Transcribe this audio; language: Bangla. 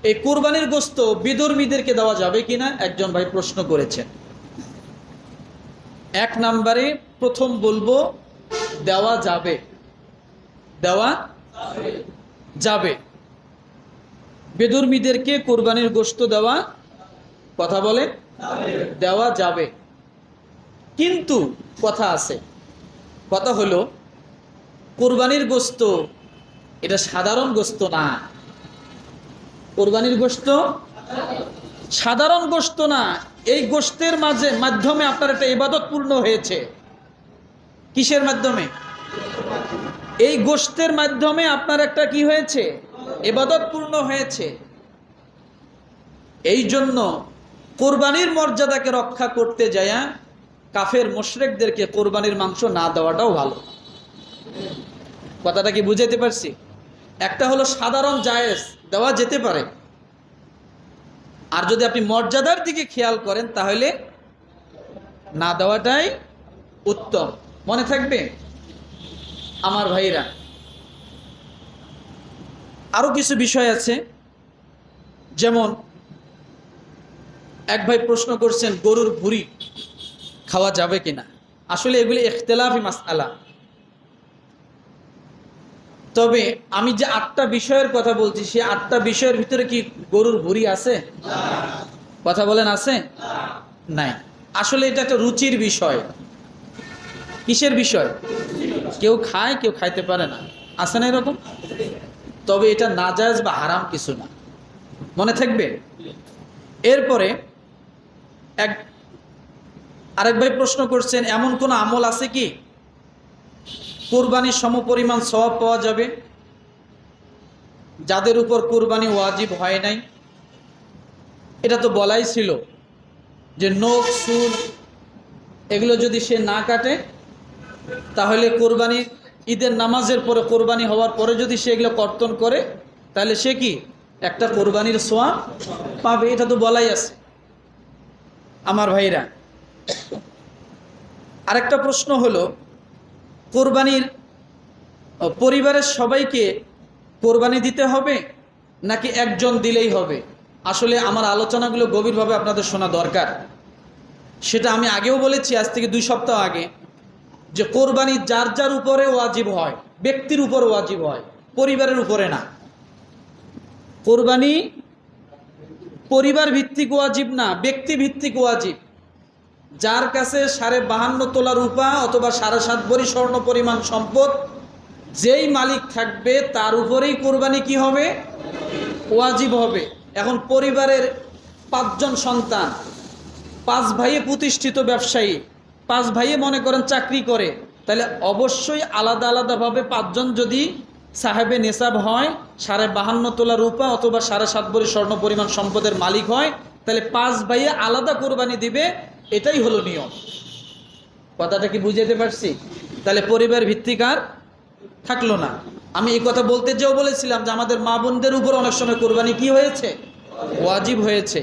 এই কুরবানির গোশত বিধর্মীদেরকে দেওয়া যাবে কিনা একজন ভাই প্রশ্ন করেছেন। এক নম্বরে প্রথম বলবো দেওয়া যাবে, দেওয়া যাবে। বেদর্মীদেরকে কোরবানির গোশত দেওয়া, কথা বলে, দেওয়া যাবে। কিন্তু কথা আছে, কথা হলো কোরবানির গোশত এটা সাধারণ গোশত না। কোরবানির গোশত সাধারণ গোশত না। এই গোশতের মাধ্যমে আপনার একটা ইবাদত পূর্ণ হয়েছে। কিসের মাধ্যমে? এই গোশতের মাধ্যমে আপনার একটা কি হয়েছে? ইবাদত পূর্ণ হয়েছে। এই জন্য কোরবানির মর্যাদাকে রক্ষা করতে যায় কাফের মুশরিকদেরকে কোরবানির মাংস না দেওয়াটাও ভালো। কথাটা কি বুঝাইতে পারছি? একটা হলো সাধারণ জায়েজ, দেওয়া যেতে পারে। আর যদি আপনি মর্যাদার দিকে খেয়াল করেন তাহলে না দেওয়াটাই উত্তম। মনে থাকবে আমার ভাইরা। আরো কিছু বিষয় আছে, যেমন এক ভাই প্রশ্ন করছেন গরুর ভুঁড়ি খাওয়া যাবে কিনা। আসলে এগুলি ইখতিলাফি মাসআলা। তবে আমি যে 8টা বিষয়ের কথা বলছি সেই 8টা বিষয়ের ভিতরে কি গরুর ভুঁড়ি আছে? কথা বলেন, আছে? নাই। আসলে এটা একটা রুচির বিষয়। কিসের বিষয়? কেউ খায়, কেউ খাইতে পারে না, আছে না এরকম? তবে এটা নাজায়েজ বা হারাম কিছু না, মনে থাকবে। এরপরে আরেক ভাই প্রশ্ন করছেন এমন কোন আমল আছে কি কুরবানির সমপরিমাণ সওয়াব পাওয়া যাবে যাদের উপর কুরবানি ওয়াজিব হয় নাই? এটা তো বলাই ছিল যে নখ চুল এগুলো যদি সে না কাটে তাহলে কোরবানি ঈদের নামাজের পরে, কোরবানি হওয়ার পরে যদি সে এগুলো কর্তন করে তাহলে সে কি একটা কোরবানির সওয়াব পাবে। এটা তো বলাই আছে আমার ভাইরা। আরেকটা প্রশ্ন হলো কোরবানির পরিবারের সবাইকে কোরবানি দিতে হবে নাকি একজন দিলেই হবে? আসলে আমার আলোচনাগুলো গভীরভাবে আপনাদের শোনা দরকার। সেটা আমি আগেও বলেছি, আজ থেকে 2 সপ্তাহ আগে, যে কোরবানি যার যার উপরে ওয়াজিব হয়, ব্যক্তির উপর ওয়াজিব হয়, পরিবারের উপরে না। কোরবানি পরিবার ভিত্তিক ওয়াজিব না, ব্যক্তি ভিত্তিক ওয়াজিব। যার কাছে 52.5 তোলা রূপা অথবা 7.5 ভরি স্বর্ণ পরিমাণ সম্পদ যেই মালিক থাকবে তার উপরেই কোরবানি কি হবে? ওয়াজিব হবে। এখন পরিবারের 5 জন সন্তান, 5 ভাইয়ে প্রতিষ্ঠিত ব্যবসায়ী, 5 ভাইয়ে মনে করেন চাকরি করে, তাহলে অবশ্যই আলাদা আলাদাভাবে 5 জন যদি সাহেবে নেসাব হয়, 52.5 তোলা রূপা অথবা 7.5 ভরি স্বর্ণ পরিমাণ সম্পদের মালিক হয়, তাহলে 5 ভাইয়ে আলাদা কোরবানি দিবে। এটাই হলো নিয়ম। কথাটা কি বুঝাতে পারছি? তাহলে পরিবার ভিত্তিক আর থাকলো না। আমি এই কথা বলতে যেও বলেছিলাম যে আমাদের মা বোনদের উপর অনেক সময় কোরবানি কি হয়েছে? ওয়াজিব হয়েছে।